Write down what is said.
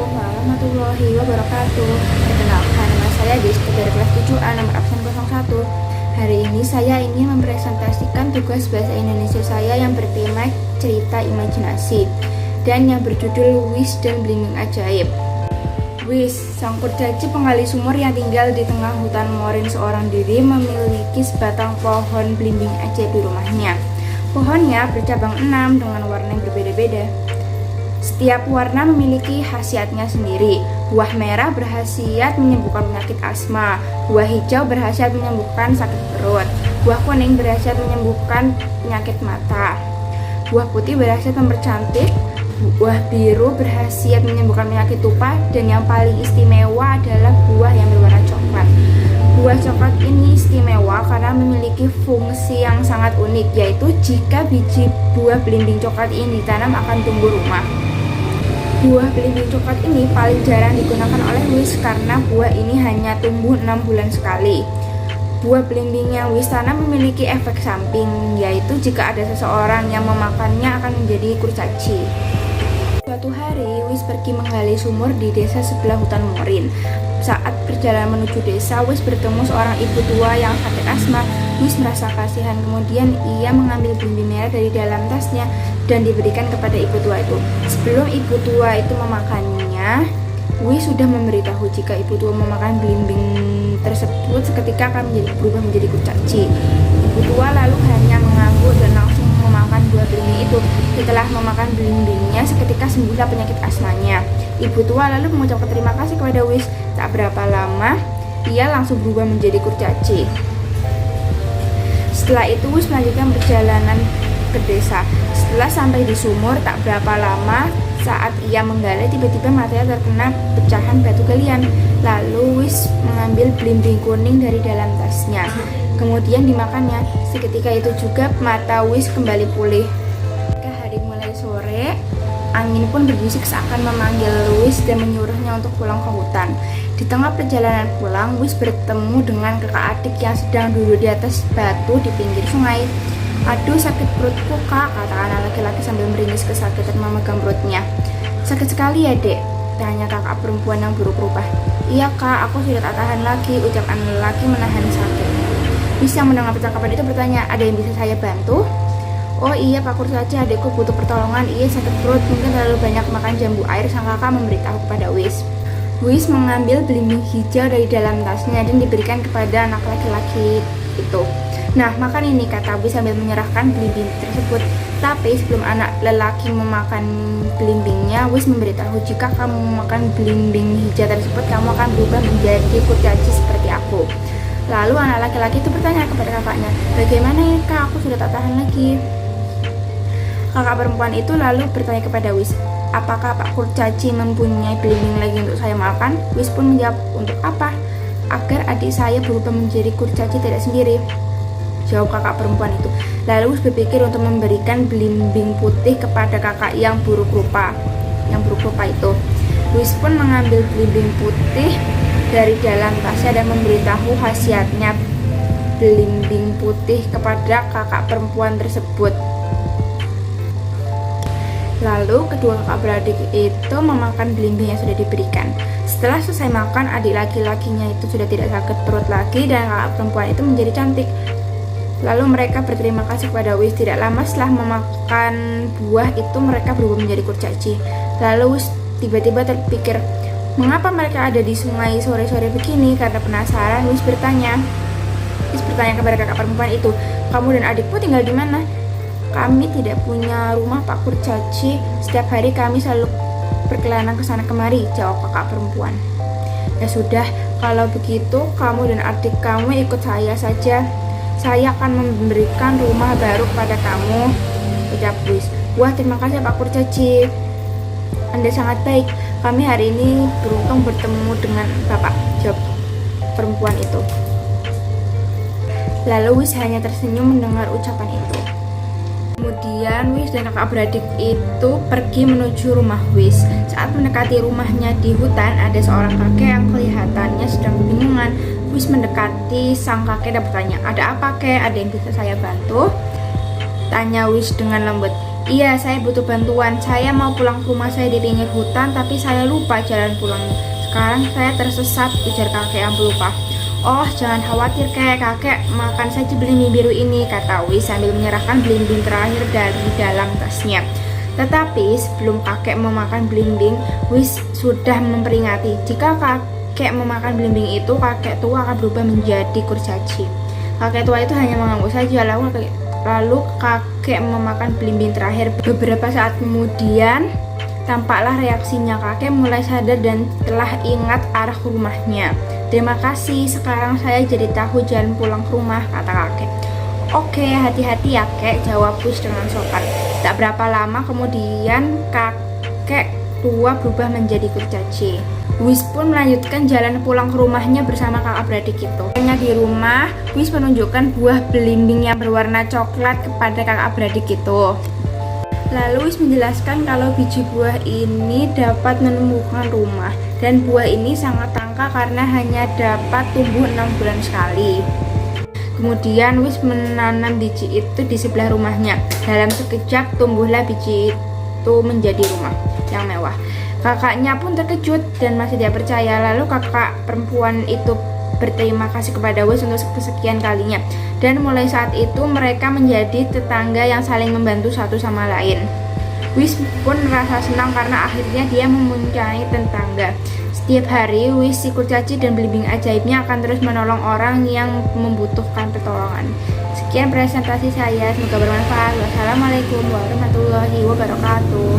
Assalamualaikum warahmatullahi wabarakatuh. Perkenalkan, nama saya Desti dari kelas 7A nomor absen 01. Hari ini saya ingin mempresentasikan tugas bahasa Indonesia saya yang bertema cerita imajinasi dan yang berjudul Wis dan Belimbing Ajaib. Wis, sang kurcaci penggali sumur yang tinggal di tengah hutan morin seorang diri, memiliki sebatang pohon belimbing ajaib di rumahnya. Pohonnya bercabang 6 dengan warna yang berbeda-beda. Setiap warna memiliki khasiatnya sendiri. Buah merah berkhasiat menyembuhkan penyakit asma. Buah hijau berkhasiat menyembuhkan sakit perut. Buah kuning berkhasiat menyembuhkan penyakit mata. Buah putih berkhasiat mempercantik. Buah biru berkhasiat menyembuhkan penyakit tupa. Dan yang paling istimewa adalah buah yang berwarna coklat. Buah coklat ini istimewa karena memiliki fungsi yang sangat unik, yaitu jika biji buah belimbing coklat ini ditanam akan tumbuh rumah. Buah belimbing coklat ini paling jarang digunakan oleh Wis karena buah ini hanya tumbuh 6 bulan sekali. Buah belimbing yang Wis tanam memiliki efek samping, yaitu jika ada seseorang yang memakannya akan menjadi kurcaci. Suatu hari, Wis pergi menggali sumur di desa sebelah hutan morin. Saat perjalanan menuju desa, Wis bertemu seorang ibu tua yang sakit asma. Wis merasa kasihan, kemudian ia mengambil belimbing merah dari dalam tasnya dan diberikan kepada ibu tua itu. Sebelum ibu tua itu memakannya, Wis sudah memberitahu jika ibu tua memakan belimbing tersebut seketika akan berubah menjadi kurcaci. Ibu tua lalu hanya mengangguk dan langsung memakan buah belimbing itu. Setelah memakan belimbingnya, seketika sembuhlah penyakit asmanya. Ibu tua lalu mengucapkan terima kasih kepada Wis. Tak berapa lama, ia langsung berubah menjadi kurcaci. Setelah itu, Wis melanjutkan perjalanan ke desa. Setelah sampai di sumur, tak berapa lama saat ia menggali, tiba-tiba matanya terkena pecahan batu galian. Lalu Wis mengambil belimbing kuning dari dalam tasnya, kemudian dimakannya. Seketika itu juga mata Wis kembali pulih. Ketika hari mulai sore, angin pun berbisik seakan memanggil Wis dan menyuruhnya untuk pulang ke hutan. Di tengah perjalanan pulang, Wis bertemu dengan kakak adik yang sedang duduk di atas batu di pinggir sungai. "Aduh, sakit perutku, Kak," kata anak laki-laki sambil meringis kesakitan memegang perutnya. "Sakit sekali ya, Dek?" tanya kakak perempuan yang buruk rupa. "Iya, Kak, aku sudah tak tahan lagi," ucap anak lelaki menahan sakit. Wis yang mendengar percakapan itu bertanya, "Ada yang bisa saya bantu?" "Oh iya, Pak Kurcaci, adikku butuh pertolongan. Ia sakit perut, mungkin terlalu banyak makan jambu air," sang kakak memberitahu kepada Wis. Wis mengambil belimbing hijau dari dalam tasnya dan diberikan kepada anak laki-laki itu. "Nah, makan ini," kata Wis sambil menyerahkan belimbing tersebut. Tapi sebelum anak lelaki memakan belimbingnya, Wis memberitahu, "Jika kamu memakan belimbing hijau tersebut, kamu akan berubah menjadi kurcaci seperti aku." Lalu anak laki-laki itu bertanya kepada kakaknya, "Bagaimana ya, Kak? Aku sudah tak tahan lagi." Kakak perempuan itu lalu bertanya kepada Wis, "Apakah Pak Kurcaci mempunyai belimbing lagi untuk saya makan?" Wis pun menjawab, "Untuk apa?" "Agar adik saya berubah menjadi kurcaci tidak sendiri," jawab kakak perempuan itu. Lalu Wis berpikir untuk memberikan belimbing putih kepada kakak yang buruk rupa itu. Wis pun mengambil belimbing putih dari dalam tasnya dan memberitahu khasiatnya belimbing putih kepada kakak perempuan tersebut. Lalu kedua kakak beradik itu memakan belimbing yang sudah diberikan. Setelah selesai makan, adik laki-lakinya itu sudah tidak sakit perut lagi dan kakak perempuan itu menjadi cantik. Lalu mereka berterima kasih kepada Wis. Tidak lama setelah memakan buah itu, mereka berubah menjadi kurcaci. Lalu Wis tiba-tiba terpikir, mengapa mereka ada di sungai sore-sore begini? Karena penasaran, Wis bertanya kepada kakak perempuan itu, "Kamu dan adikku tinggal di mana?" "Kami tidak punya rumah, Pak Kurcaci. Setiap hari kami selalu berkelana ke sana kemari," jawab kakak perempuan. "Ya sudah, kalau begitu kamu dan adik kamu ikut saya saja. Saya akan memberikan rumah baru kepada kamu," ucap Wis. "Wah, terima kasih Pak Kurcaci. Anda sangat baik. Kami hari ini beruntung bertemu dengan Bapak," jawab perempuan itu. Lalu Wis hanya tersenyum mendengar ucapan itu. Kemudian Wis dan kakak beradik itu pergi menuju rumah Wis. Saat mendekati rumahnya di hutan, ada seorang kakek yang kelihatannya sedang kebingungan. Wis mendekati sang kakek dan bertanya, "Ada apa, Kek? Ada yang bisa saya bantu?" tanya Wis dengan lembut. Iya, saya butuh bantuan. Saya mau pulang ke rumah saya di pinggir hutan, tapi saya lupa jalan pulang. Sekarang saya tersesat, ujar kakek yang pelupa. Oh, jangan khawatir kakek makan saja belimbing biru ini, kata Wis sambil menyerahkan belimbing terakhir dari dalam tasnya. Tetapi sebelum kakek memakan belimbing, Wis sudah memperingati, jika kakek memakan belimbing itu, kakek tua akan berubah menjadi kurcaci. Kakek tua itu hanya mengangguk saja, lalu kakek memakan belimbing terakhir. Beberapa saat kemudian, tampaklah reaksinya. Kakek mulai sadar dan telah ingat arah ke rumahnya. Terima kasih, sekarang saya jadi tahu jalan pulang ke rumah, kata kakek. Oke, hati-hati ya kek, jawab Wis dengan sopan. Tak berapa lama kemudian kakek tua berubah menjadi kurcaci. Wis pun melanjutkan jalan pulang ke rumahnya bersama kakak beradik itu. Di rumah, Wis menunjukkan buah belimbing yang berwarna coklat kepada kakak beradik itu. Lalu Wis menjelaskan kalau biji buah ini dapat menumbuhkan rumah, dan buah ini sangat langka karena hanya dapat tumbuh 6 bulan sekali. Kemudian Wis menanam biji itu di sebelah rumahnya. Dalam sekejap tumbuhlah biji itu menjadi rumah yang mewah. Kakaknya pun terkejut dan masih tidak percaya. Lalu kakak perempuan itu berterima kasih kepada Wis untuk kesekian kalinya. Dan mulai saat itu mereka menjadi tetangga yang saling membantu satu sama lain. Wis pun merasa senang karena akhirnya dia mempunyai tetangga. Setiap hari Wis si kurcaci dan belimbing ajaibnya akan terus menolong orang yang membutuhkan pertolongan. Sekian presentasi saya, semoga bermanfaat. Wassalamualaikum warahmatullahi wabarakatuh.